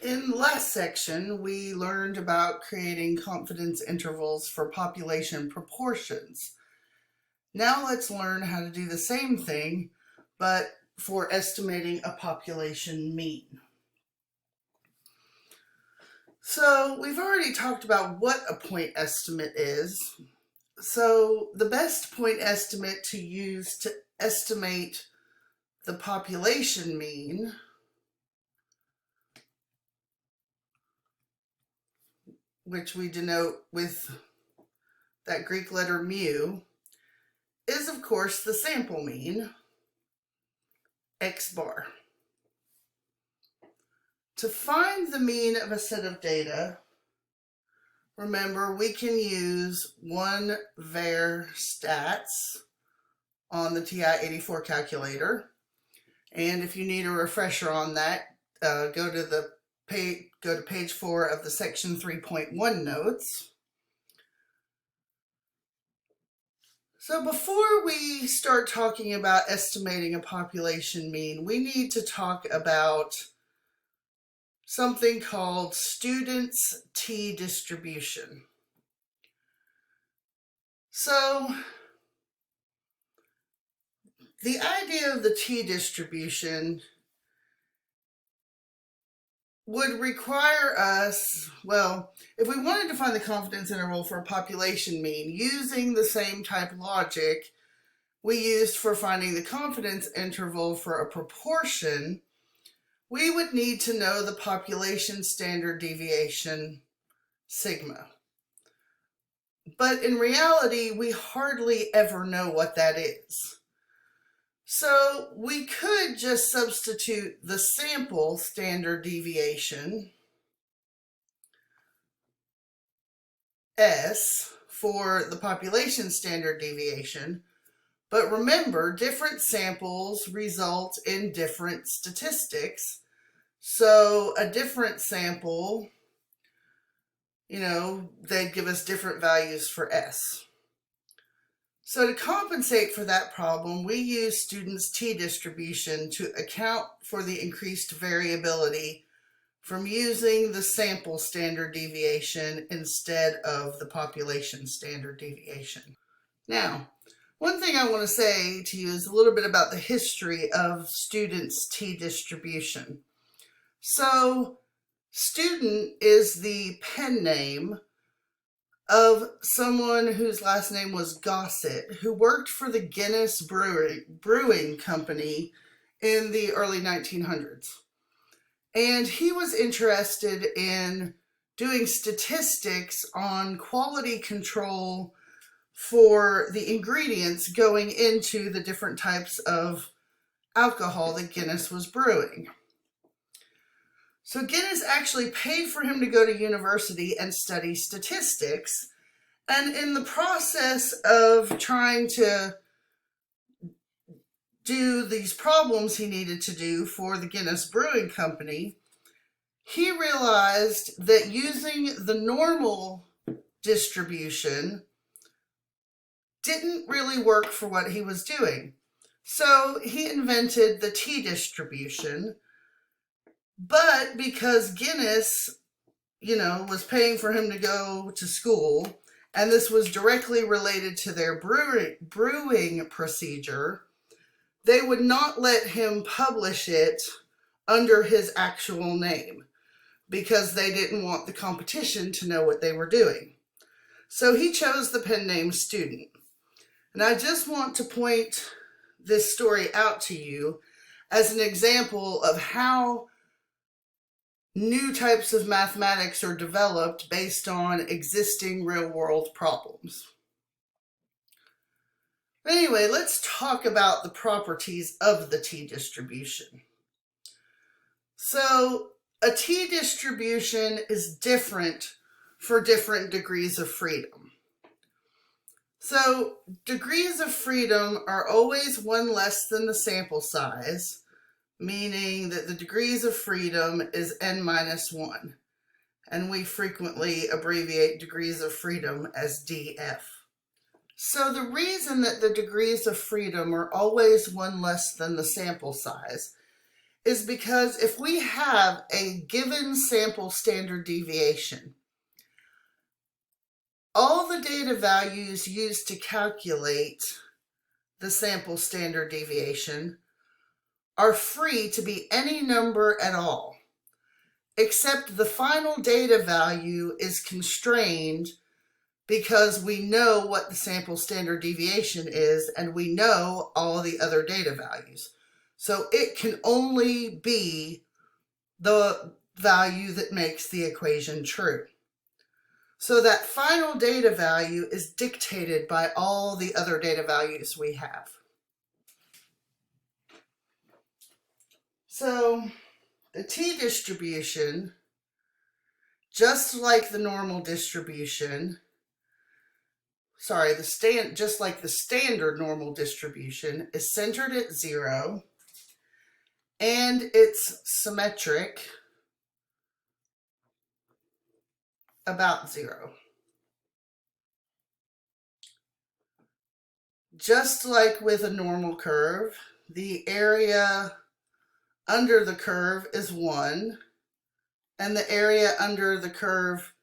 In the last section, we learned about creating confidence intervals for population proportions. Now let's learn how to do the same thing, but for estimating a population mean. So we've already talked about what a point estimate is. So the best point estimate to use to estimate the population mean which we denote with that Greek letter mu, is of course the sample mean, x bar. To find the mean of a set of data, remember we can use one var stats on the TI-84 calculator. And if you need a refresher on that, go to page 4 of the section 3.1 notes. So before we start talking about estimating a population mean, we need to talk about something called students' t-distribution. So the idea of the t-distribution would require us, well, if we wanted to find the confidence interval for a population mean using the same type of logic we used for finding the confidence interval for a proportion, we would need to know the population standard deviation, sigma. But in reality, we hardly ever know what that is. So we could just substitute the sample standard deviation, S, for the population standard deviation. But remember, different samples result in different statistics. So a different sample, they'd give us different values for S. So to compensate for that problem, we use students' t-distribution to account for the increased variability from using the sample standard deviation instead of the population standard deviation. Now, one thing I want to say to you is a little bit about the history of students' t-distribution. So, student is the pen name of someone whose last name was Gossett, who worked for the Guinness Brewing Company in the early 1900s. And he was interested in doing statistics on quality control for the ingredients going into the different types of alcohol that Guinness was brewing. So Guinness actually paid for him to go to university and study statistics. And in the process of trying to do these problems he needed to do for the Guinness Brewing Company, he realized that using the normal distribution didn't really work for what he was doing. So he invented the t-distribution. But because Guinness, was paying for him to go to school, and this was directly related to their brewing procedure, they would not let him publish it under his actual name because they didn't want the competition to know what they were doing. So he chose the pen name Student. And I just want to point this story out to you as an example of how new types of mathematics are developed based on existing real-world problems. Anyway, let's talk about the properties of the t-distribution. So, a t-distribution is different for different degrees of freedom. So, degrees of freedom are always one less than the sample size, meaning that the degrees of freedom is n minus 1. And we frequently abbreviate degrees of freedom as df. So the reason that the degrees of freedom are always one less than the sample size is because if we have a given sample standard deviation, all the data values used to calculate the sample standard deviation are free to be any number at all, except the final data value is constrained because we know what the sample standard deviation is and we know all the other data values. So it can only be the value that makes the equation true. So that final data value is dictated by all the other data values we have. So the t-distribution, just like the normal distribution, just like the standard normal distribution, is centered at 0 and it's symmetric about 0. Just like with a normal curve, the area under the curve is 1, and the area under the curve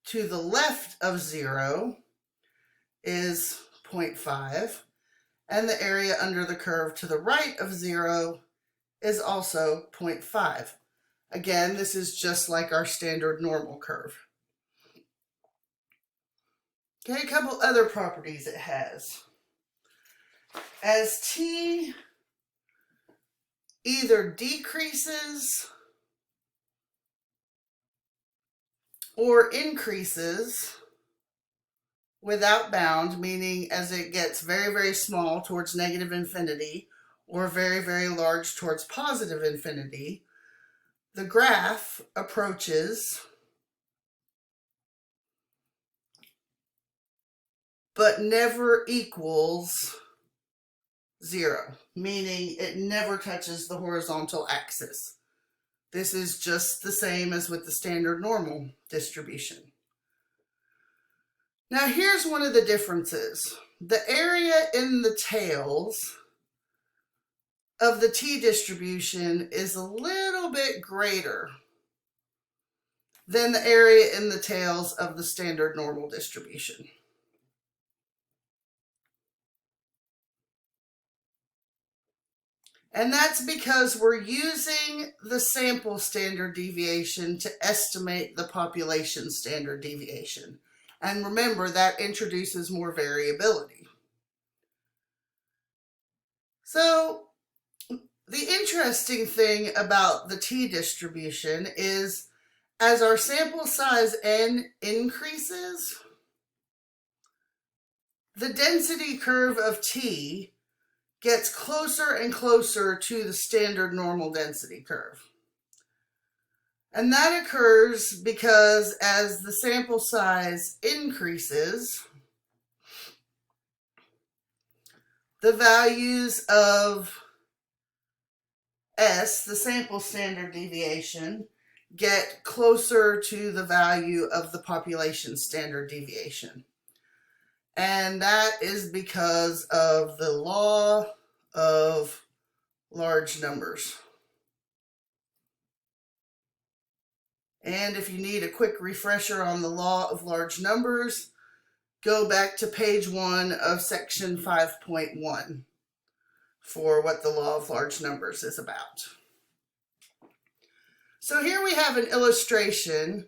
to the left of 0 is 0.5, and the area under the curve to the right of 0 is also 0.5. Again, this is just like our standard normal curve. Okay, a couple other properties it has. As t either decreases or increases without bound, meaning as it gets very, very small towards negative infinity or very, very large towards positive infinity, the graph approaches but never equals 0, meaning it never touches the horizontal axis. This is just the same as with the standard normal distribution. Now here's one of the differences. The area in the tails of the t-distribution is a little bit greater than the area in the tails of the standard normal distribution. And that's because we're using the sample standard deviation to estimate the population standard deviation. And remember, that introduces more variability. So the interesting thing about the t-distribution is as our sample size n increases, the density curve of t gets closer and closer to the standard normal density curve. And that occurs because as the sample size increases, the values of S, the sample standard deviation, get closer to the value of the population standard deviation. And that is because of the law of large numbers. And if you need a quick refresher on the law of large numbers, go back to page 1 of section 5.1 for what the law of large numbers is about. So here we have an illustration.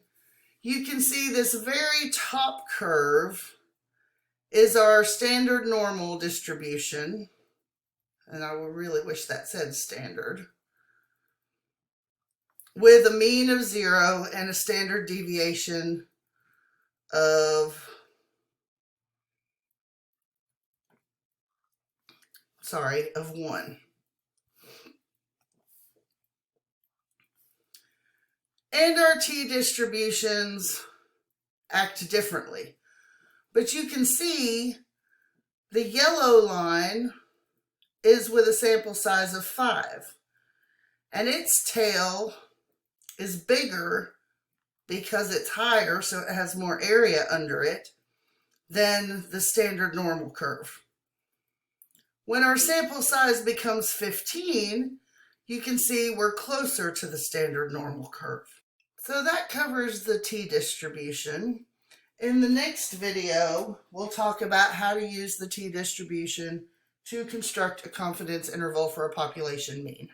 You can see this very top curve is our standard normal distribution, and I would really wish that said standard, with a mean of 0 and a standard deviation of 1. And our t-distributions act differently. But you can see the yellow line is with a sample size of 5. And its tail is bigger because it's higher, so it has more area under it, than the standard normal curve. When our sample size becomes 15, you can see we're closer to the standard normal curve. So that covers the t-distribution. In the next video, we'll talk about how to use the t-distribution to construct a confidence interval for a population mean.